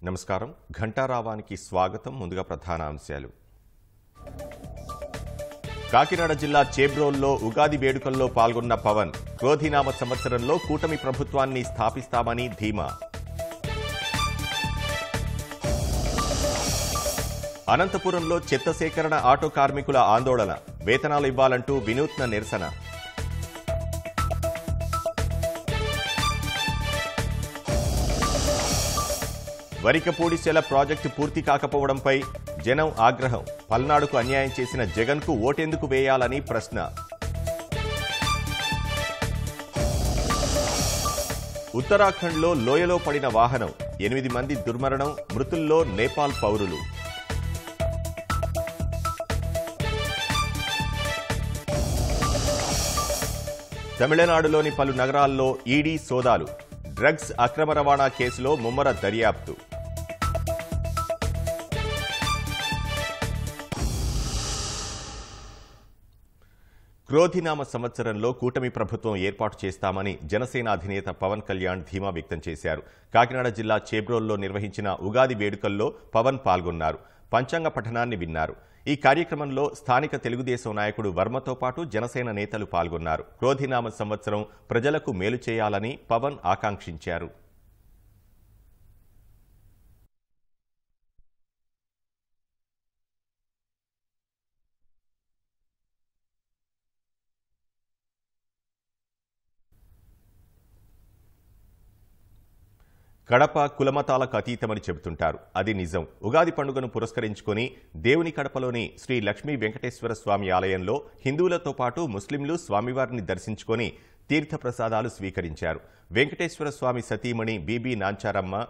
నమస్కారం ఘంటారావానికి స్వాగతం ముందుగా ప్రధాన అంశాలు కాకినాడ జిల్లా చేబ్రోల్లో ఉగాది వేడుకల్లో పాల్గొన్న పవన్ క్రోధినామ సంవత్సరంలో కూటమి ప్రభుత్వాన్ని స్థాపిస్తామని ధీమా అనంతపురంలో చెత్త సేకరణ ఆటో కార్మికుల ఆందోళన వేతనాలు ఇవ్వాలంటూ వినూత్న నిరసన వరికపూడిశెల ప్రాజెక్టు పూర్తి కాకపోవడంపై జనం ఆగ్రహం పల్నాడుకు అన్యాయం చేసిన జగన్కు ఓటెందుకు వేయాలని ప్రశ్న ఉత్తరాఖండ్లో లోయలో పడిన వాహనం 8 మంది దుర్మరణం మృతుల్లో నేపాల్ పౌరులు తమిళనాడులోని పలు నగరాల్లో ఈడీ సోదాలు డ్రగ్స్ అక్రమ రవాణా కేసులో ముమ్మర దర్యాప్తు క్రోధినామ సంవత్సరంలో కూటమి ప్రభుత్వం ఏర్పాటు చేస్తామని జనసేన అధినేత పవన్ కళ్యాణ్ ధీమా వ్యక్తం చేశారు. కాకినాడ జిల్లా చేబ్రోల్లో నిర్వహించిన ఉగాది వేడుకల్లో పవన్ పాల్గొన్నారు. పంచాంగ పఠనాన్ని విన్నారు. ఈ కార్యక్రమంలో స్థానిక తెలుగుదేశం నాయకుడు వర్మతో పాటు జనసేన నేతలు పాల్గొన్నారు. క్రోధినామ సంవత్సరం ప్రజలకు మేలు చేయాలని పవన్ ఆకాంక్షించారు. కడప కులమతాలకు అతీతమని చెబుతుంటారు. అది నిజం. ఉగాది పండుగను పురస్కరించుకుని దేవుని కడపలోని శ్రీ లక్ష్మీ వెంకటేశ్వర స్వామి ఆలయంలో హిందువులతో పాటు ముస్లింలు స్వామివారిని దర్శించుకుని తీర్థప్రసాదాలు స్వీకరించారు. వెంకటేశ్వర స్వామి సతీమణి బీబీ నాంచారమ్మ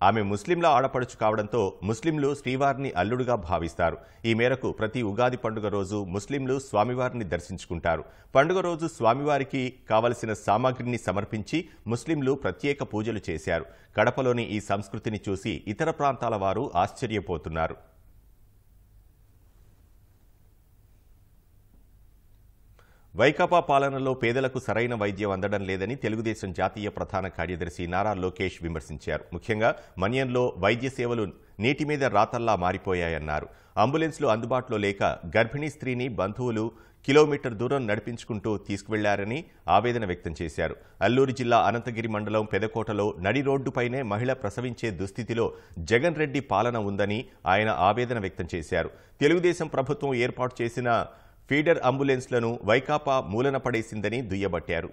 ఆమె ముస్లింల ఆడపడుచు కావడంతో ముస్లింలు శ్రీవారిని అల్లుడుగా భావిస్తారు. ఈ మేరకు ప్రతి ఉగాది పండుగ రోజు ముస్లింలు స్వామివారిని దర్శించుకుంటారు. పండుగ రోజు స్వామివారికి కావలసిన సామాగ్రిని సమర్పించి ముస్లింలు ప్రత్యేక పూజలు చేశారు. కడపలోని ఈ సంస్కృతిని చూసి ఇతర ప్రాంతాల వారు ఆశ్చర్యపోతున్నారు. వైకాపా పాలనలో పేదలకు సరైన వైద్యం అందడం లేదని తెలుగుదేశం జాతీయ ప్రధాన కార్యదర్శి నారా లోకేష్ విమర్శించారు. ముఖ్యంగా మన్యంలో వైద్య సేవలు నీటి మీద రాతల్లా మారిపోయాయన్నారు. అంబులెన్స్లు అందుబాటులో లేక గర్భిణీ స్త్రీని బంధువులు కిలోమీటర్ దూరం నడిపించుకుంటూ తీసుకువెళ్లారని ఆవేదన వ్యక్తం చేశారు. అల్లూరు జిల్లా అనంతగిరి మండలం పెదకోటలో నడి రోడ్డుపైనే మహిళ ప్రసవించే దుస్థితిలో జగన్ రెడ్డి పాలన ఉందని ఆయన ఆవేదన వ్యక్తం చేశారు. తెలుగుదేశం ప్రభుత్వం ఏర్పాటు చేసిన ఫీడర్ అంబులెన్స్లను వైకాపా మూలన పడేసిందని దుయ్యబట్టారు.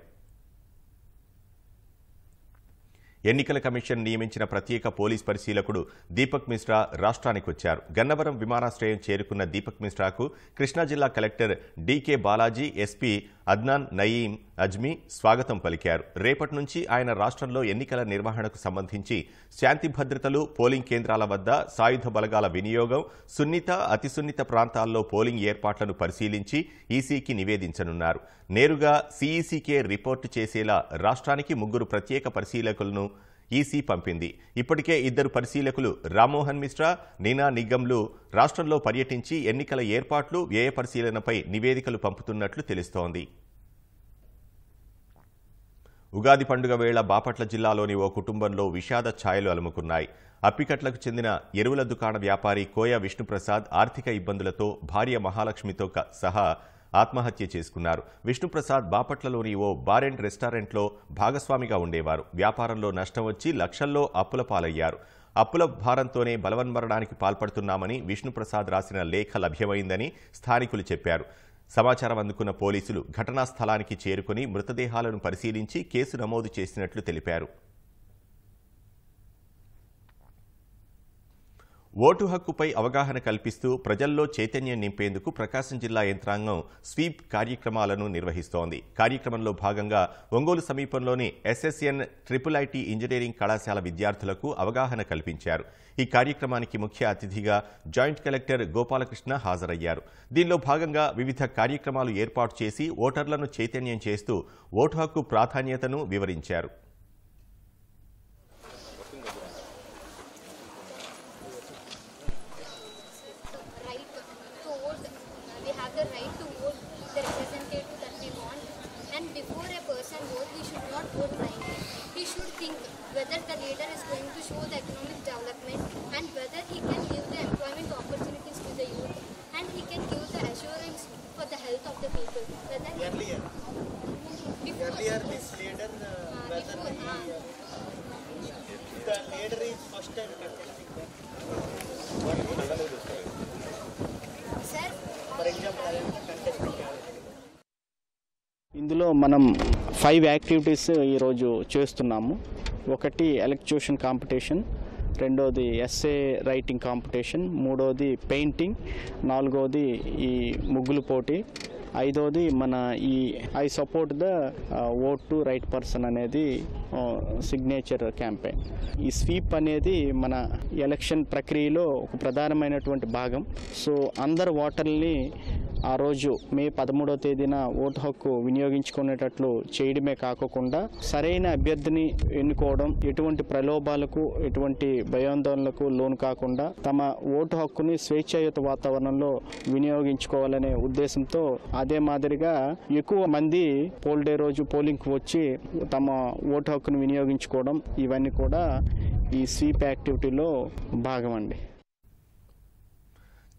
ఎన్నికల కమిషన్ నియమించిన ప్రత్యేక పోలీస్ పరిశీలకుడు దీపక్ మిశ్రా రాష్ట్రానికి వచ్చారు. గన్నవరం విమానాశ్రయం చేరుకున్న దీపక్ మిశ్రాకు కృష్ణా జిల్లా collector DK Balaji, SP Adnan Naeem Azmi స్వాగతం పలికారు. రేపటి నుంచి ఆయన రాష్ట్రంలో ఎన్నికల నిర్వహణకు సంబంధించి శాంతి భద్రతలు, పోలింగ్ కేంద్రాల వద్ద సాయుధ బలగాల వినియోగం, సున్నిత, అతి సున్నిత ప్రాంతాల్లో పోలింగ్ ఏర్పాట్లను పరిశీలించి ఈసీకి నివేదించనున్నారు. నేరుగా సీఈసీకే రిపోర్టు చేసేలా రాష్ట్రానికి 3 ప్రత్యేక పరిశీలకులను ఈసీ పంపింది. ఇప్పటికే 2 పరిశీలకులు రామ్మోహన్ మిశ్రా, నీనా నిగంలు రాష్ట్రంలో పర్యటించి ఎన్నికల ఏర్పాట్లు, వ్యయ పరిశీలనపై నివేదికలు పంపుతున్నట్లు తెలుస్తోంది. ఉగాది పండుగ వేళ బాపట్ల జిల్లాలోని ఓ కుటుంబంలో విషాద ఛాయలు అలుముకున్నాయి. అప్పికట్లకు చెందిన ఎరువుల దుకాణ వ్యాపారి కోయ విష్ణుప్రసాద్ ఆర్థిక ఇబ్బందులతో భార్య మహాలక్ష్మితో సహా ఆత్మహత్య చేసుకున్నారు. విష్ణుప్రసాద్ బాపట్లలోని ఓ బార్ అండ్ రెస్టారెంట్లో భాగస్వామిగా ఉండేవారు. వ్యాపారంలో నష్టం వచ్చి లక్షల్లో అప్పుల పాలయ్యారు. అప్పుల భారంతోనే బలవన్మరణానికి పాల్పడుతున్నామని విష్ణుప్రసాద్ రాసిన లేఖ లభ్యమైందని స్థానికులు చెప్పారు. సమాచారం అందుకున్న పోలీసులు ఘటనా స్థలానికి చేరుకుని మృతదేహాలను పరిశీలించి కేసు నమోదు చేసినట్లు తెలిపారు. ఓటు హక్కుపై అవగాహన కల్పిస్తూ ప్రజల్లో చైతన్యం నింపేందుకు ప్రకాశం జిల్లా యంత్రాంగం స్వీప్ కార్యక్రమాలను నిర్వహిస్తోంది. కార్యక్రమంలో భాగంగా ఒంగోలు సమీపంలోని ఎస్ఎస్ఎన్ IIIT ఇంజనీరింగ్ కళాశాల విద్యార్థులకు అవగాహన కల్పించారు. ఈ కార్యక్రమానికి ముఖ్య అతిథిగా జాయింట్ కలెక్టర్ గోపాలకృష్ణ హాజరయ్యారు. దీనిలో భాగంగా వివిధ కార్యక్రమాలు ఏర్పాటు చేసి ఓటర్లను చైతన్యం చేస్తూ ఓటు హక్కు ప్రాధాన్యతను వివరించారు. whether the leader is going to show the economic development మనం 5 యాక్టివిటీస్ ఈరోజు చేస్తున్నాము. ఒకటి ఎలక్ట్యూషన్ కాంపిటీషన్, రెండోది ఎస్ఏ రైటింగ్ కాంపిటీషన్, మూడోది పెయింటింగ్, నాలుగోది ఈ ముగ్గులు పోటీ, ఐదోది మన ఈ I support the vote to right person అనేది సిగ్నేచర్ క్యాంపెయిన్. ఈ స్వీప్ అనేది మన ఎలక్షన్ ప్రక్రియలో ఒక ప్రధానమైనటువంటి భాగం. సో అందరు ఓటర్లని ఆ రోజు మే 13వ తేదీన ఓటు హక్కు వినియోగించుకునేటట్లు చేయడమే కాకుండా సరైన అభ్యర్థిని ఎన్నుకోవడం, ఎటువంటి ప్రలోభాలకు ఎటువంటి భయాందోళనలకు లోను కాకుండా తమ ఓటు హక్కుని స్వేచ్ఛాయుత వాతావరణంలో వినియోగించుకోవాలనే ఉద్దేశంతో అదే మాదిరిగా ఎక్కువ మంది పోల్ డే రోజు పోలింగ్కి వచ్చి తమ ఓటు హక్కును వినియోగించుకోవడం, ఇవన్నీ కూడా ఈ స్వీప్ యాక్టివిటీలో భాగం అండి.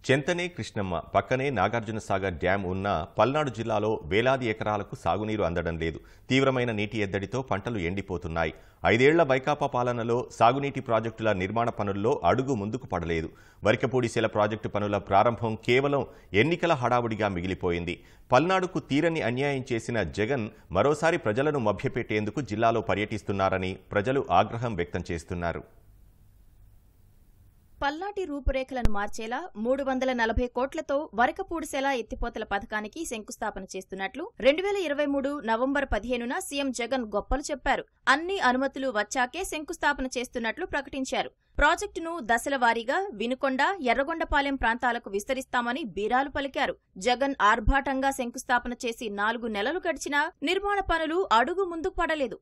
చెంతనే కృష్ణమ్మ పక్కనే నాగార్జున సాగర్ డ్యాం ఉన్న పల్నాడు జిల్లాలో వేలాది ఎకరాలకు సాగునీరు అందడం లేదు. తీవ్రమైన నీటి ఎద్దడితో పంటలు ఎండిపోతున్నాయి. 5 ఏళ్ల వైకాపా పాలనలో సాగునీటి ప్రాజెక్టుల నిర్మాణ పనుల్లో అడుగు ముందుకు పడలేదు. వరికపూడిశెల ప్రాజెక్టు పనుల ప్రారంభం కేవలం ఎన్నికల హడావుడిగా మిగిలిపోయింది. పల్నాడుకు తీరని అన్యాయం చేసిన జగన్ మరోసారి ప్రజలను మభ్యపెట్టేందుకు జిల్లాలో పర్యటిస్తున్నారని ప్రజలు ఆగ్రహం వ్యక్తం చేస్తున్నారు. పల్నాటి రూపురేఖలను మార్చేలా 340 కోట్లతో వరకపూడిశెల ఎత్తిపోతల పథకానికి శంకుస్థాపన చేస్తున్నట్లు 2023 నవంబర్ 15న సీఎం జగన్ గొప్పలు చెప్పారు. అన్ని అనుమతులు వచ్చాకే శంకుస్థాపన చేస్తున్నట్లు ప్రకటించారు. ప్రాజెక్టును దశల వారీగా వినుకొండ, ఎర్రగొండపాలెం ప్రాంతాలకు విస్తరిస్తామని బీరాలు పలికారు. జగన్ ఆర్భాటంగా శంకుస్థాపన చేసి 4 నెలలు గడిచినా నిర్మాణ పనులు అడుగు ముందుకు పడలేదు.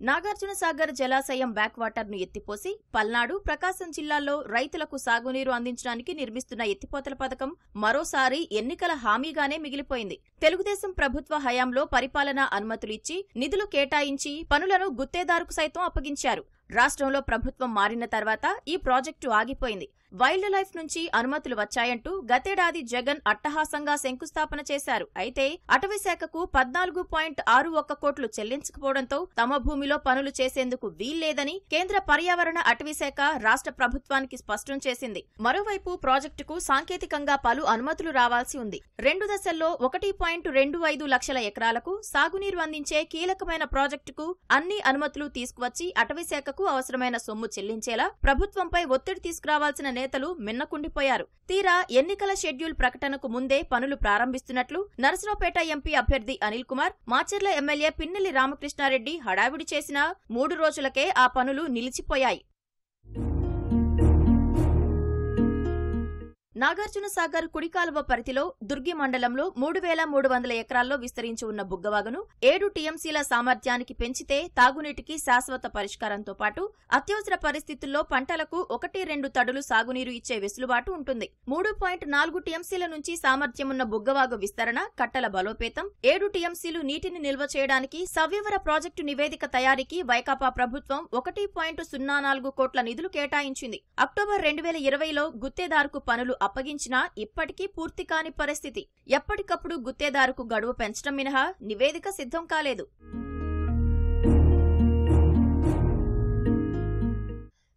నాగార్జున సాగర్ జలాశయం బ్యాక్ వాటర్ ను ఎత్తిపోసి పల్నాడు, ప్రకాశం జిల్లాల్లో రైతులకు సాగునీరు అందించడానికి నిర్మిస్తున్న ఎత్తిపోతల పథకం మరోసారి ఎన్నికల హామీగానే మిగిలిపోయింది. తెలుగుదేశం ప్రభుత్వ హయాంలో పరిపాలనా అనుమతులు ఇచ్చి నిధులు కేటాయించి పనులను గుత్తేదారుకు సైతం అప్పగించారు. రాష్ట్రంలో ప్రభుత్వం మారిన తర్వాత ఈ ప్రాజెక్టు ఆగిపోయింది. వైల్డ్ లైఫ్ నుంచి అనుమతులు వచ్చాయంటూ గతేడాది జగన్ అట్టహాసంగా శంకుస్థాపన చేశారు. అయితే అటవీశాఖకు 14.61 కోట్లు చెల్లించకపోవడంతో తమ భూమిలో పనులు చేసేందుకు వీల్లేదని కేంద్ర పర్యావరణ అటవీశాఖ రాష్ట్ర ప్రభుత్వానికి స్పష్టం చేసింది. మరోవైపు ప్రాజెక్టుకు సాంకేతికంగా పలు అనుమతులు రావాల్సి ఉంది. 2 దశల్లో 1.25 లక్షల ఎకరాలకు సాగునీరు అందించే కీలకమైన ప్రాజెక్టుకు అన్ని అనుమతులు తీసుకువచ్చి అటవీశాఖకు అవసరమైన సొమ్ము చెల్లించేలా ప్రభుత్వంపై ఒత్తిడి తీసుకురావాల్సిన నేతలు మిన్నకుండిపోయారు. తీరా ఎన్నికల షెడ్యూల్ ప్రకటనకు ముందే పనులు ప్రారంభిస్తున్నట్లు నరసరావుపేట ఎంపీ అభ్యర్థి అనిల్ కుమార్, మాచర్ల ఎమ్మెల్యే పిన్నెల్లి రామకృష్ణారెడ్డి హడావిడి చేసినా 3 రోజులకే ఆ పనులు నిలిచిపోయాయి. నాగార్జున సాగర్ కుడికాలువ పరిధిలో దుర్గి మండలంలో 3300 ఎకరాల్లో విస్తరించి ఉన్న బుగ్గవాగును 7 టీఎంసీల సామర్థ్యానికి పెంచితే తాగునీటికి శాశ్వత పరిష్కారంతో పాటు అత్యవసర పరిస్థితుల్లో పంటలకు 1-2 తడులు సాగునీరు ఇచ్చే వెసులుబాటు ఉంటుంది. 3.4 టీఎంసీల నుంచి సామర్థ్యమున్న బుగ్గవాగు విస్తరణ, కట్టల బలోపేతం, 7 టీఎంసీలు నీటిని నిల్వ చేయడానికి సవ్యవర ప్రాజెక్టు నివేదిక తయారీకి వైకాపా ప్రభుత్వం 1.04 కోట్ల నిధులు కేటాయించింది. అక్టోబర్ 2020లో గుత్తేదారుకు పనులు అప్పగించినా ఇప్పటికీ పూర్తి కాని పరిస్థితి. ఎప్పటికప్పుడు గుత్తేదారుకు గడువు పెంచడం మినహా నివేదిక సిద్ధం కాలేదు.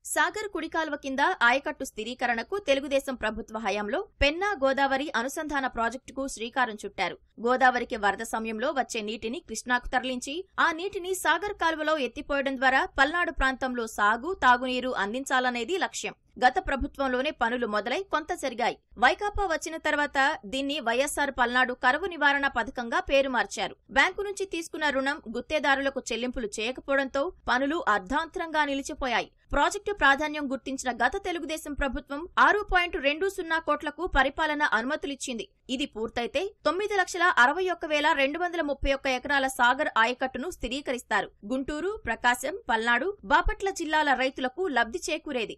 సాగర్ కుడికాల్వ కింద ఆయకట్టు స్థిరీకరణకు తెలుగుదేశం ప్రభుత్వ హయాంలో పెన్నా గోదావరి అనుసంధాన ప్రాజెక్టుకు శ్రీకారం చుట్టారు. గోదావరికి వరద సమయంలో వచ్చే నీటిని కృష్ణాకు తరలించి ఆ నీటిని సాగర్ కాల్వలో ఎత్తిపోయడం ద్వారా పల్నాడు ప్రాంతంలో సాగు, తాగునీరు అందించాలనేది లక్ష్యం. గత ప్రభుత్వంలోనే పనులు మొదలై కొంత జరిగాయి. వైకాపా వచ్చిన తర్వాత దీన్ని వైఎస్సార్ పల్నాడు కరువు నివారణ పథకంగా పేరు మార్చారు. బ్యాంకు నుంచి తీసుకున్న రుణం గుత్తేదారులకు చెల్లింపులు చేయకపోవడంతో పనులు అర్ధాంతరంగా నిలిచిపోయాయి. ప్రాజెక్టు ప్రాధాన్యం గుర్తించిన గత తెలుగుదేశం ప్రభుత్వం 6.20 కోట్లకు పరిపాలన అనుమతులిచ్చింది. ఇది పూర్తయితే 9,61,231 ఎకరాల సాగర్ ఆయకట్టును స్థిరీకరిస్తారు. గుంటూరు, ప్రకాశం, పల్నాడు, బాపట్ల జిల్లాల రైతులకు లబ్ధి చేకూరేది.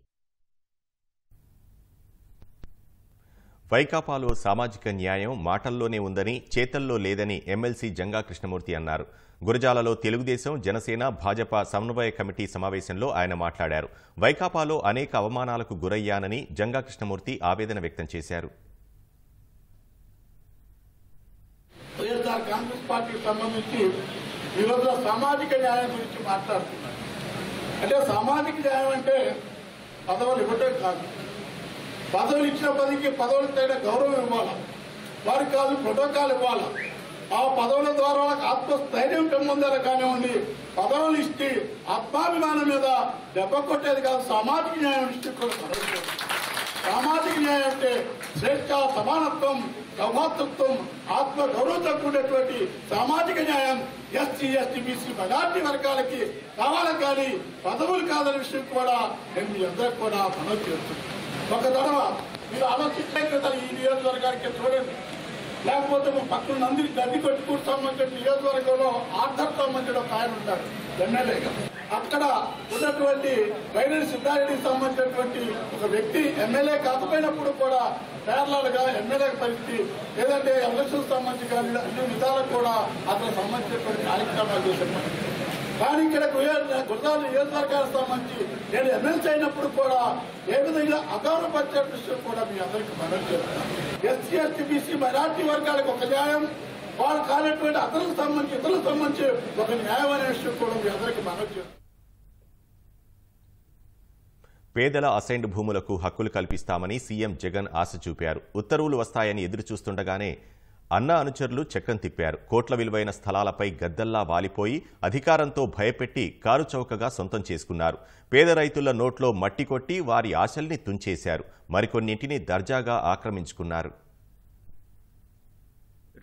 వైకాపాలో సామాజిక న్యాయం మాటల్లోనే ఉందని, చేతల్లో లేదని ఎమ్మెల్సీ జంగా కృష్ణమూర్తి అన్నారు. గురజాలలో తెలుగుదేశం, జనసేన, భాజపా సమన్వయ కమిటీ సమావేశంలో ఆయన మాట్లాడారు. వైకాపాలో అనేక అవమానాలకు గురయ్యానని జంగా కృష్ణమూర్తి ఆవేదన వ్యక్తం చేశారు. వైఎస్ఆర్ కాంగ్రెస్ పార్టీకి సంబంధించి ఈరోజు సామాజిక న్యాయం గురించి మాట్లాడుతున్నారు. అంటే సామాజిక న్యాయం అంటే పదవులు ఇవ్వటం కాదు, పదవులు ఇచ్చిన పదికి పదవులు తగిన గౌరవం ఇవ్వాలి. వారికి కాదు ప్రోటోకాల్ ఇవ్వాలి. ఆ పదవుల ద్వారా ఆత్మస్థైర్యం పెంపొందారు కానివ్వండి, పదవులు ఇచ్చి ఆత్మాభిమానం మీద దెబ్బ కొట్టేది కాదు. సామాజిక న్యాయం ఇష్టి కూడా సామాజిక న్యాయం అంటే స్వేచ్ఛ, సమానత్వం, సౌభాతృత్వం, ఆత్మ గౌరవంతో కూడినటువంటి సామాజిక న్యాయం ఎస్సీ, ఎస్టీ, బీసీ మైనార్టీ వర్గాలకి కావాలి, కానీ పదవులు కాదనే విషయం కూడా నేను మీ అందరికి కూడా మనవి చేస్తున్నాను. ఒక తడవ మీరు ఆలోచించే కదా, ఈ నియోజకవర్గానికి చూడండి, లేకపోతే పక్కన నందిని గడ్డి కొట్టుకు సంబంధించిన నియోజకవర్గంలో ఆర్థర్ సంబంధించిన ఒక ఆయన ఉంటాడు ఎమ్మెల్యేగా. అక్కడ ఉన్నటువంటి వైరెడ్డి సిద్ధారెడ్డికి సంబంధించినటువంటి ఒక వ్యక్తి ఎమ్మెల్యే కాకపోయినప్పుడు కూడా పేర్లల్ గా ఎమ్మెల్యే పరిస్థితి, లేదంటే ఎలక్షన్ సంబంధించి కానీ అన్ని విధాలకు కూడా అతనికి సంబంధించినటువంటి కార్యక్రమాలు చేశారు. కానీ ఇక్కడ గుజరాత్ నియోజకవర్గానికి సంబంధించి నేను ఎమ్మెల్సీ అయినప్పుడు కూడా ఏ విధంగా అగౌరవపరిచే విషయం కూడా మీ అందరికీ మనవి చేస్తున్నాను. ఎస్సీ, ఎస్టీ, బీసీ మైనార్టీ వర్గాలకు ఒక న్యాయం, వాళ్ళు కానటువంటి ఇతరులకు సంబంధించి ఒక న్యాయం అనే విషయం కూడా మీ అందరికీ మనవి చేస్తున్నాను. పేదల అసైన్డ్ భూములకు హక్కులు కల్పిస్తామని సీఎం జగన్ ఆశ చూపారు. ఉత్తర్వులు వస్తాయని ఎదురుచూస్తుండగానే అన్న అనుచరులు చక్రం తిప్పారు. కోట్ల విలువైన స్థలాలపై గద్దల్లా వాలిపోయి అధికారంతో భయపెట్టి కారు చౌకగా సొంతం చేసుకున్నారు. పేద రైతుల నోట్లో మట్టి కొట్టి వారి ఆశల్ని తుంచేశారు. మరికొన్నింటిని దర్జాగా ఆక్రమించుకున్నారు.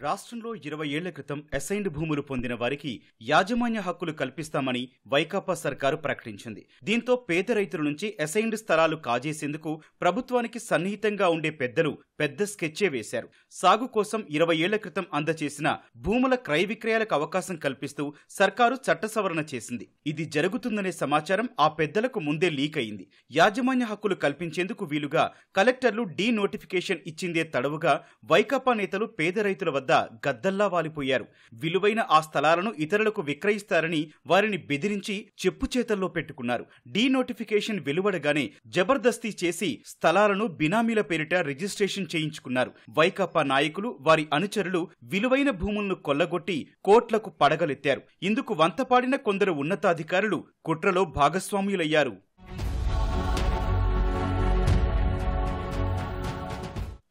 రాష్ట్రంలో 20 ఏళ్ల క్రితం అసైన్డ్ భూములు పొందిన వారికి యాజమాన్య హక్కులు కల్పిస్తామని వైకాపా సర్కారు ప్రకటించింది. దీంతో పేద రైతుల నుంచి అసైన్డ్ స్థలాలు కాజేసేందుకు ప్రభుత్వానికి సన్నిహితంగా ఉండే పెద్దలు పెద్ద స్కెచ్చే వేశారు. సాగు కోసం 20 ఏళ్ల క్రితం అందచేసిన భూముల క్రయ విక్రయాలకు అవకాశం కల్పిస్తూ సర్కారు చట్ట సవరణ చేసింది. ఇది జరుగుతుందనే సమాచారం ఆ పెద్దలకు ముందే లీక్ అయింది. యాజమాన్య హక్కులు కల్పించేందుకు వీలుగా కలెక్టర్లు డీ నోటిఫికేషన్ ఇచ్చిందే తడవుగా వైకాపా నేతలు పేద రైతుల వద్ద గద్దల్లా వాలిపోయారు. విలువైన ఆ స్థలాలను ఇతరులకు విక్రయిస్తారని వారిని బెదిరించి చెప్పు చేతల్లో పెట్టుకున్నారు. డీ నోటిఫికేషన్ వెలువడగానే జబర్దస్తీ చేసి స్థలాలను బినామీల పేరిట రిజిస్ట్రేషన్ చేయించుకున్నారు. వైకాపా నాయకులు, వారి అనుచరులు విలువైన భూములను కొల్లగొట్టి కోట్లకు పడగలెత్తారు. ఇందుకు వంతపాడిన కొందరు ఉన్నతాధికారులు కుట్రలో భాగస్వాములయ్యారు.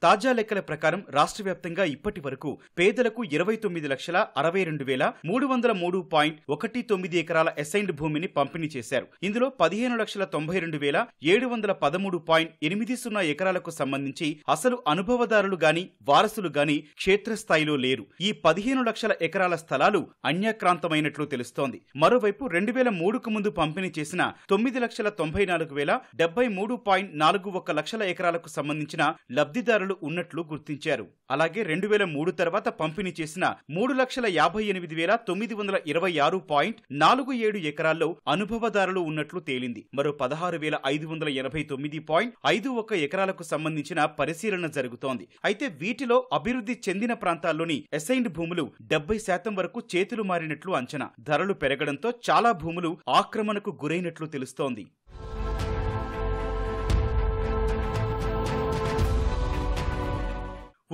తాజా లెక్కల ప్రకారం రాష్ట్ర వ్యాప్తంగా ఇప్పటి వరకు పేదలకు 29,62,303.19 ఎకరాల అసైన్డ్ భూమిని పంపిణీ చేశారు. ఇందులో 15,92,713.80 ఎకరాలకు సంబంధించి అసలు అనుభవదారులు గాని వారసులు గాని క్షేత్రస్థాయిలో లేరు. ఈ 15 లక్షల ఎకరాల స్థలాలు అన్యాక్రాంతమైనట్లు తెలుస్తోంది. మరోవైపు 2003కు ముందు పంపిణీ చేసిన 9,94,073.41 లక్షల ఎకరాలకు సంబంధించిన లబ్ధిదారులు ఉన్నట్లు గుర్తించారు. అలాగే 2003 తర్వాత పంపిణీ చేసిన 3,58,926.47 ఎకరాల్లో అనుభవదారులు ఉన్నట్లు తేలింది. మరో 16,589.51 ఎకరాలకు సంబంధించిన పరిశీలన జరుగుతోంది. అయితే వీటిలో అభివృద్ధి చెందిన ప్రాంతాల్లోని అసైన్డ్ భూములు 70% వరకు చేతులు మారినట్లు అంచనా. ధరలు పెరగడంతో చాలా భూములు ఆక్రమణకు గురైనట్లు తెలుస్తోంది.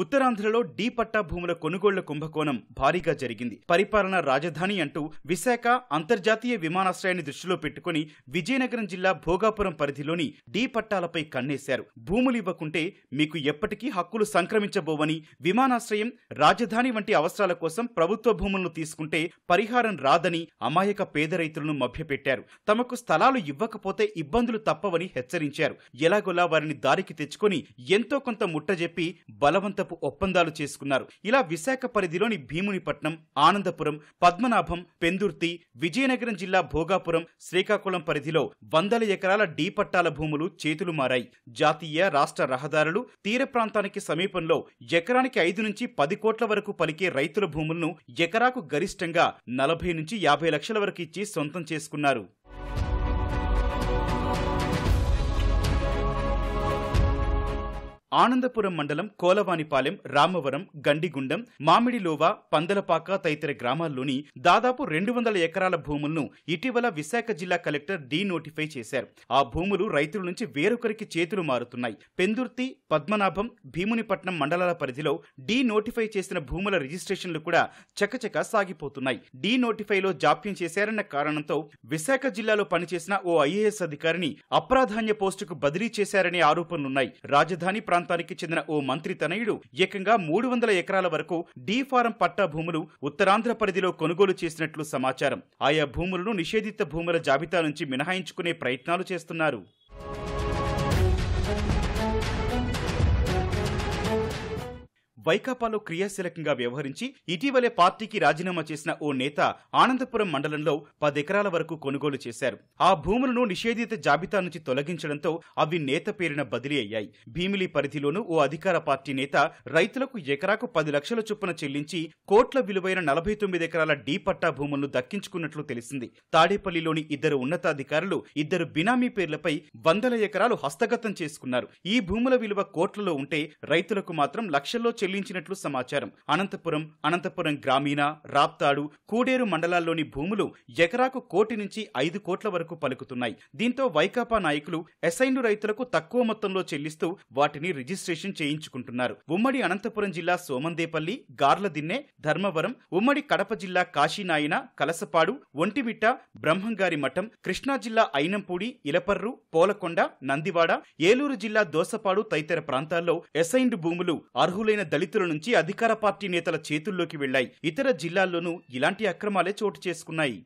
ఉత్తరాంధ్రలో డీ పట్టా భూముల కొనుగోళ్ల కుంభకోణం భారీగా జరిగింది. పరిపాలనా రాజధాని అంటూ విశాఖ అంతర్జాతీయ విమానాశ్రయాన్ని దృష్టిలో పెట్టుకుని విజయనగరం జిల్లా భోగాపురం పరిధిలోని డీ పట్టాలపై కన్నేశారు. భూములు ఇవ్వకుంటే మీకు ఎప్పటికీ హక్కులు సంక్రమించబోవని, విమానాశ్రయం, రాజధాని వంటి అవసరాల కోసం ప్రభుత్వ భూములను తీసుకుంటే పరిహారం రాదని అమాయక పేద రైతులను మభ్యపెట్టారు. తమకు స్థలాలు ఇవ్వకపోతే ఇబ్బందులు తప్పవని హెచ్చరించారు. ఎలాగోలా వారిని దారికి తెచ్చుకొని ఎంతో కొంత ముట్టజెప్పి బలవంత ఒప్పందాలు చేసుకున్నారు. ఇలా విశాఖ పరిధిలోని భీమునిపట్నం, ఆనందపురం, పద్మనాభం, పెందుర్తి, విజయనగరం జిల్లా భోగాపురం, శ్రీకాకుళం పరిధిలో 100 ఎకరాల డీ పట్టాల భూములు చేతులు మారాయి. జాతీయ, రాష్ట్ర రహదారులు, తీర ప్రాంతానికి సమీపంలో ఎకరానికి 5 నుంచి 10 కోట్ల వరకు పలికే రైతుల భూములను ఎకరాకు గరిష్టంగా 40 నుంచి 50 లక్షల వరకు ఇచ్చి సొంతం చేసుకున్నారు. ఆనందపురం మండలం కోలవానిపాలెం, రామవరం, గండిగుండం, మామిడిలోవ, పందలపాక తదితర గ్రామాల్లోని దాదాపు 200 ఎకరాల భూములను ఇటీవల విశాఖ జిల్లా కలెక్టర్ డీ నోటిఫై చేశారు. ఆ భూములు రైతుల నుంచి వేరొకరికి చేతులు మారుతున్నాయి. పెందుర్తి, పద్మనాభం, భీమునిపట్నం మండలాల పరిధిలో డీ నోటిఫై చేసిన భూముల రిజిస్ట్రేషన్లు కూడా చకచకా సాగిపోతున్నాయి. డీ నోటిఫైలో జాప్యం చేశారన్న కారణంతో విశాఖ జిల్లాలో పనిచేసిన ఓ ఐఏఎస్ అధికారిని అప్రాధాన్య పోస్టుకు బదిలీ చేశారనే ఆరోపణలున్నాయి. రాజధాని ప్రాంతానికి చెందిన ఓ మంత్రి తనయుడు ఏకంగా 300 ఎకరాల వరకు డీ ఫారం పట్టా భూములు ఉత్తరాంధ్ర పరిధిలో కొనుగోలు చేసినట్లు సమాచారం. ఆయా భూములను నిషేధిత భూముల జాబితా నుంచి మినహాయించుకునే ప్రయత్నాలు చేస్తున్నారు. వైకాపాలో క్రియాశీలకంగా వ్యవహరించి ఇటీవలే పార్టీకి రాజీనామా చేసిన ఓ నేత ఆనందపురం మండలంలో 10 ఎకరాల వరకు కొనుగోలు చేశారు. ఆ భూములను నిషేధిత జాబితా నుంచి తొలగించడంతో అవి నేత పేరున బదిలీ అయ్యాయి. భీమిలి పరిధిలోనూ ఓ అధికార పార్టీ నేత రైతులకు ఎకరాకు 10 లక్షల చొప్పున చెల్లించి కోట్ల విలువైన 49 ఎకరాల డీ పట్టా భూములను దక్కించుకున్నట్లు తెలిసింది. తాడేపల్లిలోని 2 ఉన్నతాధికారులు 2 బినామీ పేర్లపై 100 ఎకరాలు హస్తగతం చేసుకున్నారు. ఈ భూముల విలువ కోట్లలో ఉంటే రైతులకు మాత్రం లక్షల్లో చెల్లించినట్లు సమాచారం. అనంతపురం గ్రామీణ, రాప్తాడు, కూడేరు మండలాల్లోని భూములు ఎకరాకు 1 కోటి నుంచి 5 కోట్ల వరకు పలుకుతున్నాయి. దీంతో వైకాపా నాయకులు అసైన్డ్ రైతులకు తక్కువ మొత్తంలో చెల్లిస్తూ వాటిని రిజిస్ట్రేషన్ చేయించుకుంటున్నారు. ఉమ్మడి అనంతపురం జిల్లా సోమందేపల్లి, గార్లదిన్నె, ధర్మవరం, ఉమ్మడి కడప జిల్లా కాశీనాయన, కలసపాడు, ఒంటిమిట్ట, బ్రహ్మంగారి మఠం, కృష్ణా జిల్లా అయినంపూడి, ఇలపర్రు, పోలకొండ, నందివాడ, ఏలూరు జిల్లా దోసపాడు తదితర ప్రాంతాల్లో అసైన్డ్ భూములు అర్హులైన దళితుల నుంచి అధికార పార్టీ నేతల చేతుల్లోకి వెళ్లాయి. ఇతర జిల్లాల్లోనూ ఇలాంటి అక్రమాలే చోటు చేసుకున్నాయి.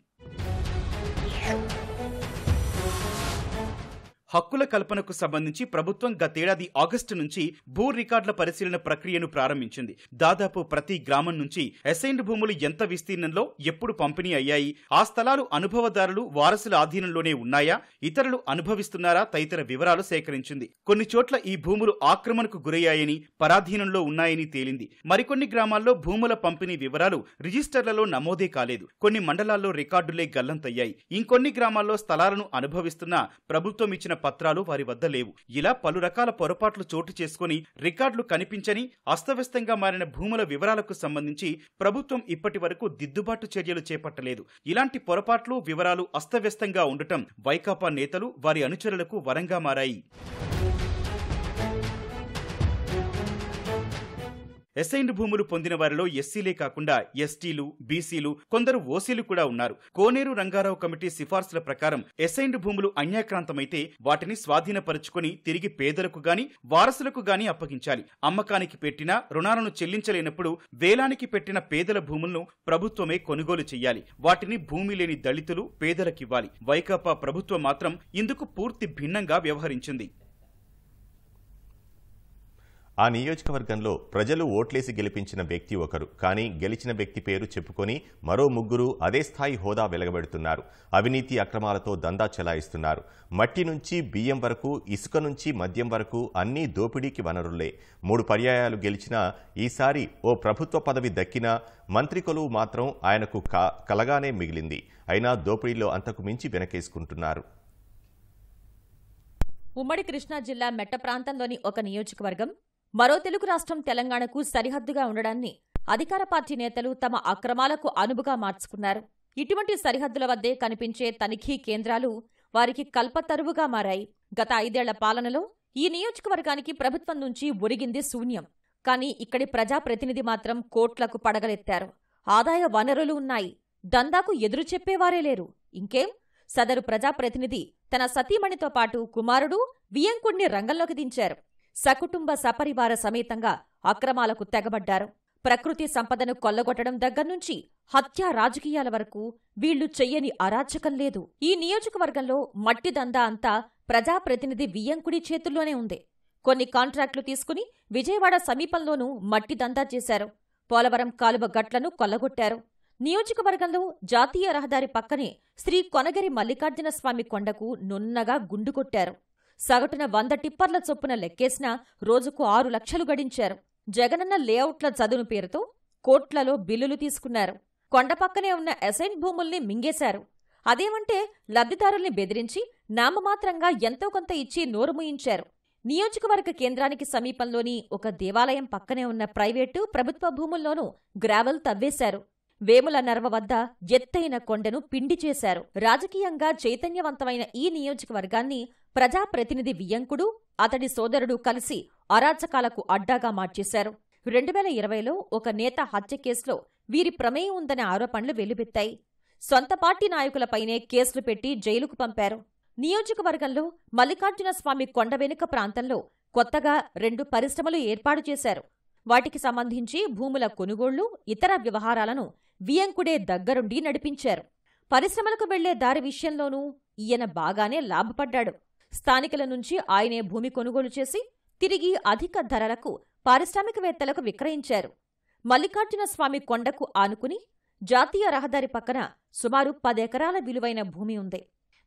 హక్కుల కల్పనకు సంబంధించి ప్రభుత్వం గతేడాది ఆగస్టు నుంచి భూ రికార్డుల పరిశీలన ప్రక్రియను ప్రారంభించింది. దాదాపు ప్రతి గ్రామం నుంచి అసైన్డ్ భూములు ఎంత విస్తీర్ణంలో ఎప్పుడు పంపిణీ అయ్యాయి, ఆ స్థలాలు అనుభవదారులు, వారసుల ఆధీనంలోనే ఉన్నాయా, ఇతరులు అనుభవిస్తున్నారా తదితర వివరాలు సేకరించింది. కొన్ని చోట్ల ఈ భూములు ఆక్రమణకు గురయ్యాయని, పరాధీనంలో ఉన్నాయని తేలింది. మరికొన్ని గ్రామాల్లో భూముల పంపిణీ వివరాలు రిజిస్టర్లలో నమోదే కాలేదు. కొన్ని మండలాల్లో రికార్డులే గల్లంతయ్యాయి. ఇంకొన్ని గ్రామాల్లో స్థలాలను అనుభవిస్తున్నా ప్రభుత్వం ఇచ్చిన పత్రాలు వారి వద్ద లేవు. ఇలా పలు రకాల పొరపాట్లు చోటు చేసుకుని రికార్డులు కనిపించని, అస్తవ్యస్తంగా మారిన భూముల వివరాలకు సంబంధించి ప్రభుత్వం ఇప్పటి వరకు దిద్దుబాటు చర్యలు చేపట్టలేదు. ఇలాంటి పొరపాట్లు, వివరాలు అస్తవ్యస్తంగా ఉండటం వైకాపా నేతలు, వారి అనుచరులకు వరంగా మారాయి. అసైన్డ్ భూములు పొందిన వారిలో ఎస్సీలే కాకుండా ఎస్టీలు, బీసీలు, కొందరు ఓసీలు కూడా ఉన్నారు. కోనేరు రంగారావు కమిటీ సిఫార్సుల ప్రకారం అసైన్డ్ భూములు అన్యాక్రాంతమైతే వాటిని స్వాధీనపరుచుకుని తిరిగి పేదలకు గాని, వారసులకు గాని అప్పగించాలి. అమ్మకానికి పెట్టిన, రుణాలను చెల్లించలేనప్పుడు వేలానికి పెట్టిన పేదల భూములను ప్రభుత్వమే కొనుగోలు చేయాలి. వాటిని భూమి లేని దళితులు, పేదలకివ్వాలి. వైకాపా ప్రభుత్వం మాత్రం ఇందుకు పూర్తి భిన్నంగా వ్యవహరించింది. ఆ నియోజకవర్గంలో ప్రజలు ఓట్లేసి గెలిపించిన వ్యక్తి ఒకరు, కానీ గెలిచిన వ్యక్తి పేరు చెప్పుకొని మరో 3 అదే స్థాయి హోదా వెలగబెడుతున్నారు. అవినీతి అక్రమాలతో దందా చెలాయిస్తున్నారు. మట్టి నుంచి బియ్యం వరకు, ఇసుక నుంచి మద్యం వరకు అన్నీ దోపిడీకి వనరులే. 3 పర్యాయాలు గెలిచినా ఈసారి ఓ ప్రభుత్వ పదవి దక్కినా మంత్రి కొలువు మాత్రం ఆయనకు కలగానే మిగిలింది. అయినా దోపిడీలో అంతకు మించి వెనకేసుకుంటున్నారు. ఉమ్మడి కృష్ణా జిల్లా మెట్ట ప్రాంతంలోని ఒక నియోజకవర్గం మరో తెలుగు రాష్ట్రం తెలంగాణకు సరిహద్దుగా ఉండడాన్ని అధికార పార్టీ నేతలు తమ అక్రమాలకు అనువుగా మార్చుకున్నారు. ఇటువంటి సరిహద్దుల వద్దే కనిపించే తనిఖీ కేంద్రాలు వారికి కల్పతరువుగా మారాయి. గత 5 ఏళ్ల పాలనలో ఈ నియోజకవర్గానికి ప్రభుత్వం నుంచి ఒరిగింది శూన్యం. కానీ ఇక్కడి ప్రజాప్రతినిధి మాత్రం కోట్లకు పడగలెత్తారు. ఆదాయ వనరులు ఉన్నాయి. దందాకు ఎదురు చెప్పేవారే లేరు. ఇంకేం, సదరు ప్రజాప్రతినిధి తన సతీమణితో పాటు కుమారుడు వియంకుణ్ణి రంగంలోకి దించారు. సకుటుంబ సపరివార సమేతంగా అక్రమాలకు తెగబడ్డారు. ప్రకృతి సంపదను కొల్లగొట్టడం దగ్గర్నుంచి హత్యా రాజకీయాల వరకు వీళ్లు చెయ్యని అరాచకం లేదు. ఈ నియోజకవర్గంలో మట్టి దందా అంతా ప్రజాప్రతినిధి వియ్యంకుడి చేతుల్లోనే ఉంది. కొన్ని కాంట్రాక్టులు తీసుకుని విజయవాడ సమీపంలోనూ మట్టి దందా చేశారు. పోలవరం కాలువ గట్లను కొల్లగొట్టారు. నియోజకవర్గంలో జాతీయ రహదారి పక్కనే శ్రీ కొనగరి మల్లికార్జున స్వామి కొండకు నున్నగా గుండు కొట్టారు. సగటున 100 టిప్పర్ల చొప్పున లెక్కేసినా రోజుకు 6 లక్షలు గడించారు. జగనన్న లేఅవుట్ల చదును పేరుతో కోట్లలో బిల్లులు తీసుకున్నారు. కొండపక్కనే ఉన్న అసైన్ భూముల్ని మింగేశారు. అదేమంటే లబ్ధిదారుల్ని బెదిరించి నామమాత్రంగా ఎంతో కొంత ఇచ్చి నోరుముయించారు. నియోజకవర్గ కేంద్రానికి సమీపంలోని ఒక దేవాలయం పక్కనే ఉన్న ప్రైవేటు, ప్రభుత్వ భూముల్లోనూ గ్రావెల్ తవ్వేశారు. వేముల నర్వ వద్ద ఎత్తైన కొండను పిండి చేశారు. రాజకీయంగా చైతన్యవంతమైన ఈ నియోజకవర్గాన్ని ప్రజాప్రతినిధి వియ్యంకుడు, అతడి సోదరుడు కలిసి అరాచకాలకు అడ్డాగా మార్చేశారు. 2020లో ఒక నేత హత్య కేసులో వీరి ప్రమేయం ఉందనే ఆరోపణలు వెల్లువెత్తాయి. సొంత పార్టీ నాయకులపైనే కేసులు పెట్టి జైలుకు పంపారు. నియోజకవర్గంలో మల్లికార్జున స్వామి కొండ వెనుక ప్రాంతంలో కొత్తగా 2 పరిశ్రమలు ఏర్పాటు చేశారు. వాటికి సంబంధించి భూముల కొనుగోళ్లు, ఇతర వ్యవహారాలను వియంకుడే దగ్గరుండి నడిపించారు. పరిశ్రమలకు వెళ్లే దారి విషయంలోనూ ఈయన బాగానే లాభపడ్డాడు. స్థానికుల నుంచి ఆయనే భూమి కొనుగోలు చేసి తిరిగి అధిక ధరలకు పారిశ్రామికవేత్తలకు విక్రయించారు. మల్లికార్జున స్వామి కొండకు ఆనుకుని జాతీయ రహదారి పక్కన సుమారు 10 ఎకరాల విలువైన భూమి ఉంది.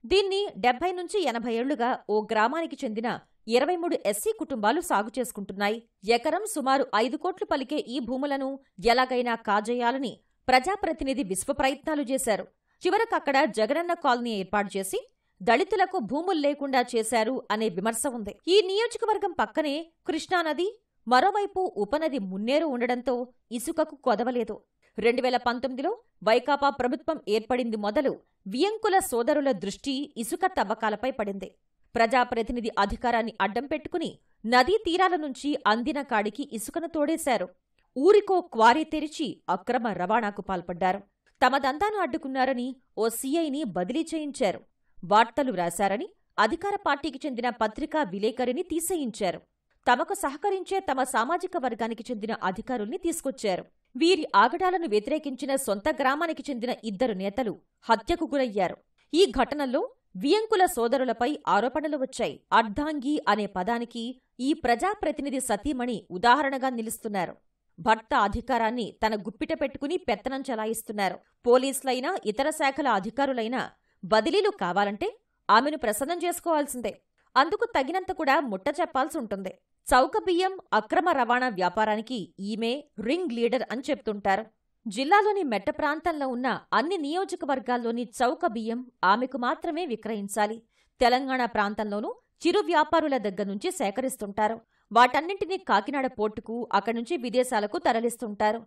దీన్ని 70 నుంచి 80 ఏళ్లుగా ఓ గ్రామానికి చెందిన 23 ఎస్సీ కుటుంబాలు సాగు చేసుకుంటున్నాయి. ఎకరం సుమారు 5 కోట్లు పలికే ఈ భూములను ఎలాగైనా కాజేయాలని ప్రజాప్రతినిధి విశ్వప్రయత్నాలు చేశారు. చివరకక్కడ జగనన్న కాలనీ ఏర్పాటు చేసి దళితులకు భూములు లేకుండా చేశారు అనే విమర్శ ఉంది. ఈ నియోజకవర్గం పక్కనే కృష్ణానది, మరోవైపు ఉపనది మున్నేరు ఉండడంతో ఇసుకకు కొదవలేదు. 2019లో వైకాపా ప్రభుత్వం ఏర్పడింది మొదలు వియంకుల సోదరుల దృష్టి ఇసుక తవ్వకాలపై పడింది. ప్రజాప్రతినిధి అధికారాన్ని అడ్డం పెట్టుకుని నదీ తీరాల నుంచి అందిన కాడికి ఇసుకను తోడేశారు. ఊరికో క్వారీ తెరిచి అక్రమ రవాణాకు పాల్పడ్డారు. తమ దందాను అడ్డుకున్నారని ఓ సీఐని బదిలీ చేయించారు. వార్తలు రాశారని అధికార పార్టీకి చెందిన పత్రికా విలేకరిని తీసేయించారు. తమకు సహకరించే తమ సామాజిక వర్గానికి చెందిన అధికారుల్ని తీసుకొచ్చారు. వీరి ఆగడాలను వ్యతిరేకించిన సొంత గ్రామానికి చెందిన 2 నేతలు హత్యకు గురయ్యారు. ఈ ఘటనల్లో వియంకుల సోదరులపై ఆరోపణలు వచ్చాయి. అర్ధాంగి అనే పదానికి ఈ ప్రజాప్రతినిధి సతీమణి ఉదాహరణగా నిలుస్తున్నారు. భర్త అధికారాన్ని తన గుప్పిట పెట్టుకుని పెత్తనం చలాయిస్తున్నారు. పోలీసులైనా ఇతర శాఖల అధికారులైనా బదిలీలు కావాలంటే ఆమెను ప్రసన్నం చేసుకోవాల్సిందే. అందుకు తగినంత కూడా ముట్ట చెప్పాల్సి ఉంటుంది. చౌక బియ్యం అక్రమ రవాణా వ్యాపారానికి ఈమె రింగ్ లీడర్ అని చెప్తుంటారు. జిల్లాలోని మెట్ట ప్రాంతంలో ఉన్న అన్ని నియోజకవర్గాల్లోని చౌక బియ్యం ఆమెకు మాత్రమే విక్రయించాలి. తెలంగాణ ప్రాంతంలోనూ చిరు వ్యాపారుల దగ్గర్నుంచి సేకరిస్తుంటారు. వాటన్నింటినీ కాకినాడ పోర్టుకు, అక్కడి నుంచి విదేశాలకు తరలిస్తుంటారు.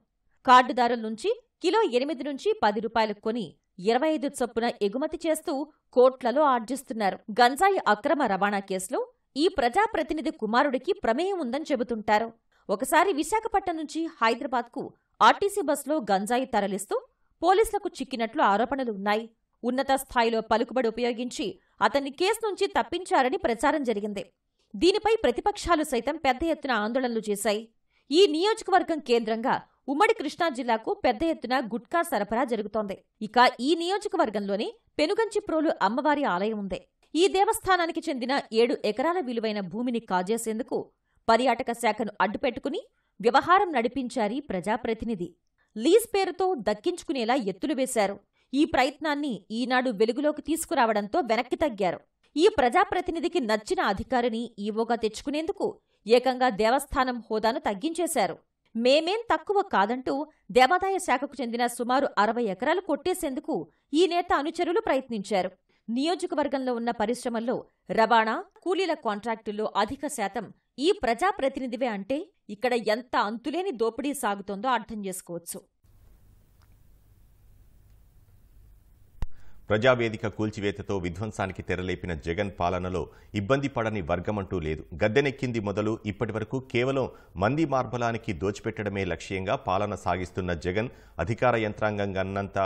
కార్డుదారుల నుంచి కిలో 8 నుంచి 10 రూపాయలకు కొని 25 చొప్పున ఎగుమతి చేస్తూ కోట్లలో ఆర్జిస్తున్నారు. గంజాయి అక్రమ రవాణా కేసులో ఈ ప్రజాప్రతినిధి కుమారుడికి ప్రమేయం ఉందని చెబుతుంటారు. ఒకసారి విశాఖపట్నం నుంచి హైదరాబాద్కు ఆర్టీసీ బస్సులో గంజాయి తరలిస్తూ పోలీసులకు చిక్కినట్లు ఆరోపణలు ఉన్నాయి. ఉన్నత స్థాయిలో పలుకుబడి ఉపయోగించి అతన్ని కేసు నుంచి తప్పించారని ప్రచారం జరిగింది. దీనిపై ప్రతిపక్షాలు సైతం పెద్ద ఎత్తున ఆందోళనలు చేశాయి. ఈ నియోజకవర్గం కేంద్రంగా ఉమ్మడి కృష్ణా జిల్లాకు పెద్ద ఎత్తున గుట్కా సరఫరా జరుగుతోంది. ఇక ఈ నియోజకవర్గంలోనే పెనుగంచిప్రోలు అమ్మవారి ఆలయం ఉంది. ఈ దేవస్థానానికి చెందిన 7 ఎకరాల విలువైన భూమిని కాజేసేందుకు పర్యాటక శాఖను అడ్డుపెట్టుకుని వ్యవహారం నడిపించారీ ప్రజాప్రతినిధి. లీజ్ పేరుతో దక్కించుకునేలా ఎత్తులు వేశారు. ఈ ప్రయత్నాన్ని ఈనాడు వెలుగులోకి తీసుకురావడంతో వెనక్కి తగ్గారు. ఈ ప్రజాప్రతినిధికి నచ్చిన అధికారిని ఈవోగా తెచ్చుకునేందుకు ఏకంగా దేవస్థానం హోదాను తగ్గించేశారు. మేమేం తక్కువ కాదంటూ దేవాదాయ శాఖకు చెందిన సుమారు 60 ఎకరాలు కొట్టేసేందుకు ఈ నేత అనుచరులు ప్రయత్నించారు. నియోజకవర్గంలో ఉన్న పరిశ్రమల్లో రవాణా, కూలీల కాంట్రాక్టుల్లో అధిక శాతం ఈ ప్రజాప్రతినిధివే అంటే ఇక్కడ ఎంత అంతులేని దోపిడీ సాగుతోందో అర్థం చేసుకోవచ్చు. ప్రజావేదిక కూల్చివేతతో విధ్వంసానికి తెరలేపిన జగన్ పాలనలో ఇబ్బంది పడని వర్గమంటూ లేదు. గద్దెనెక్కింది మొదలు ఇప్పటి వరకు కేవలం మంది మార్బలానికి దోచిపెట్టడమే లక్ష్యంగా పాలన సాగిస్తున్న జగన్ అధికార యంత్రాంగం అన్నంత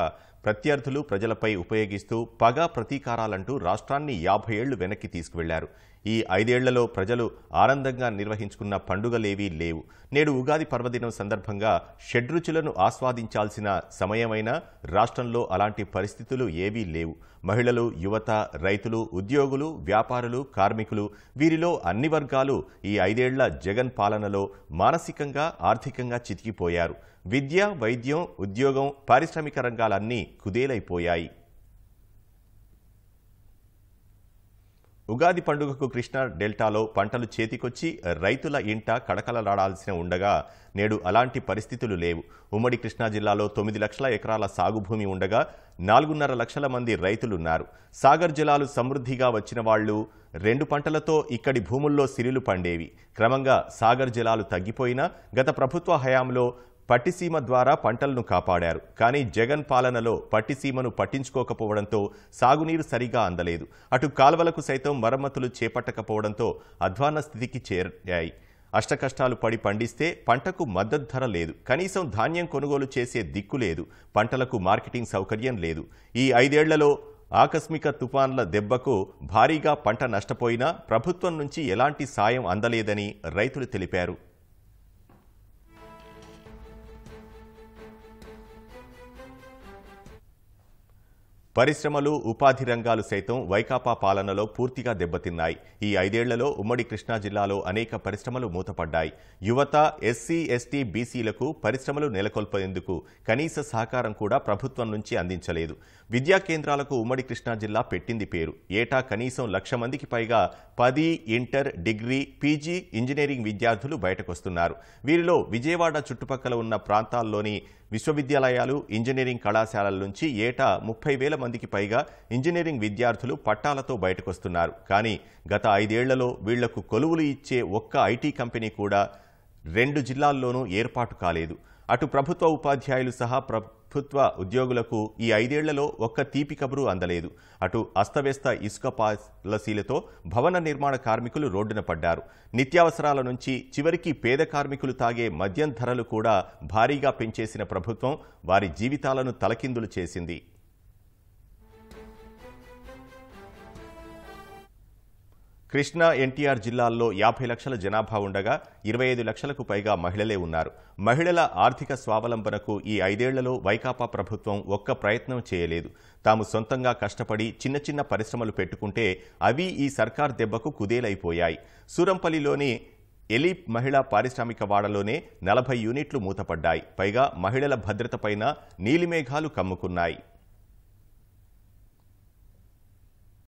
ప్రత్యర్థులు ప్రజలపై ఉపయోగిస్తూ పగ ప్రతీకారాలంటూ రాష్ట్రాన్ని 50 ఏళ్లు వెనక్కి తీసుకువెళ్లారు. ఈ 5 ఏళ్లలో ప్రజలు ఆనందంగా నిర్వహించుకున్న పండుగలేవీ లేవు. నేడు ఉగాది పర్వదినం సందర్భంగా షడ్రుచులను ఆస్వాదించాల్సిన సమయమైనా రాష్ట్రంలో అలాంటి పరిస్థితులు ఏవీ లేవు. మహిళలు, యువత, రైతులు, ఉద్యోగులు, వ్యాపారులు, కార్మికులు వీరిలో అన్ని వర్గాలు ఈ 5 ఏళ్ల జగన్ పాలనలో మానసికంగా, ఆర్థికంగా చితికిపోయారు. విద్య, వైద్యం, ఉద్యోగం, పారిశ్రామిక రంగాలన్నీ కుదేలైపోయాయి. ఉగాది పండుగకు కృష్ణా డెల్టాలో పంటలు చేతికొచ్చి రైతుల ఇంట కడకలలాడాల్సిన ఉండగా నేడు అలాంటి పరిస్థితులు లేవు. ఉమ్మడి కృష్ణా జిల్లాలో 9 లక్షల ఎకరాల సాగు భూమి ఉండగా 4.5 లక్షల మంది రైతులున్నారు. సాగర్ జలాలు సమృద్ధిగా వచ్చిన వాళ్లు 2 పంటలతో ఇక్కడి భూముల్లో సిరిలు పండేవి. క్రమంగా సాగర్ జలాలు తగ్గిపోయినా గత ప్రభుత్వ హయాంలో పట్టిసీమ ద్వారా పంటలను కాపాడారు. కానీ జగన్ పాలనలో పట్టిసీమను పట్టించుకోకపోవడంతో సాగునీరు సరిగా అందలేదు. అటు కాల్వలకు సైతం మరమ్మతులు చేపట్టకపోవడంతో అధ్వాన్న స్థితికి చేరాయి. అష్టకష్టాలు పడి పండిస్తే పంటకు మద్దతు ధర లేదు. కనీసం ధాన్యం కొనుగోలు చేసే దిక్కు లేదు. పంటలకు మార్కెటింగ్ సౌకర్యం లేదు. ఈ 5 ఏళ్లలో ఆకస్మిక తుఫాన్ల దెబ్బకు భారీగా పంట నష్టపోయినా ప్రభుత్వం నుంచి ఎలాంటి సాయం అందలేదని రైతులు తెలిపారు. పరిశ్రమలు, ఉపాధి రంగాలు సైతం వైకాపా పాలనలో పూర్తిగా దెబ్బతిన్నాయి. ఈ 5 ఏళ్లలో ఉమ్మడి కృష్ణా జిల్లాలో అనేక పరిశ్రమలు మూతపడ్డాయి. యువత, ఎస్సీ, ఎస్టీ, బీసీలకు పరిశ్రమలు నెలకొల్పేందుకు కనీస సహకారం కూడా ప్రభుత్వం నుంచి అందించలేదు. విద్యా కేంద్రాలకు ఉమ్మడి కృష్ణా జిల్లా పెట్టింది పేరు. ఏటా కనీసం 1,00,000 మందికి పైగా 10 ఇంటర్, డిగ్రీ, పీజీ, ఇంజనీరింగ్ విద్యార్థులు బయటకొస్తున్నారు. వీరిలో విజయవాడ చుట్టుపక్కల ఉన్న ప్రాంతాల్లోని విశ్వవిద్యాలయాలు, ఇంజనీరింగ్ కళాశాలల నుంచి ఏటా 30,000 మందికి పైగా ఇంజనీరింగ్ విద్యార్థులు పట్టాలతో బయటకొస్తున్నారు. కానీ గత 5 ఏళ్లలో వీళ్లకు కొలువులు ఇచ్చే ఒక్క ఐటీ కంపెనీ కూడా 2 జిల్లాల్లోనూ ఏర్పాటు కాలేదు. అటు ప్రభుత్వ ఉపాధ్యాయులు సహా ప్రభుత్వ ఉద్యోగులకు ఈ 5 ఏళ్లలో ఒక్క తీపి కబురు అందలేదు. అటు అస్తవ్యస్త ఇసుక పాలసీలతో భవన నిర్మాణ కార్మికులు రోడ్డున పడ్డారు. నిత్యావసరాల నుంచి చివరికి పేద కార్మికులు తాగే మద్యం ధరలు కూడా భారీగా పెంచేసిన ప్రభుత్వం వారి జీవితాలను తలకిందులు చేసింది. కృష్ణా, ఎన్టీఆర్ జిల్లాల్లో 50 లక్షల జనాభా ఉండగా 25 లక్షలకు పైగా మహిళలే ఉన్నారు. మహిళల ఆర్థిక స్వావలంబనకు ఈ 5 ఏళ్లలో వైకాపా ప్రభుత్వం ఒక్క ప్రయత్నం చేయలేదు. తాము సొంతంగా కష్టపడి చిన్న చిన్న పరిశ్రమలు పెట్టుకుంటే అవి ఈ సర్కార్ దెబ్బకు కుదేలైపోయాయి. సూరంపల్లిలోని ఎలీప్ మహిళా పారిశ్రామిక వాడలోనే 40 యూనిట్లు మూతపడ్డాయి. పైగా మహిళల భద్రతపైన నీలిమేఘాలు కమ్ముకున్నాయి.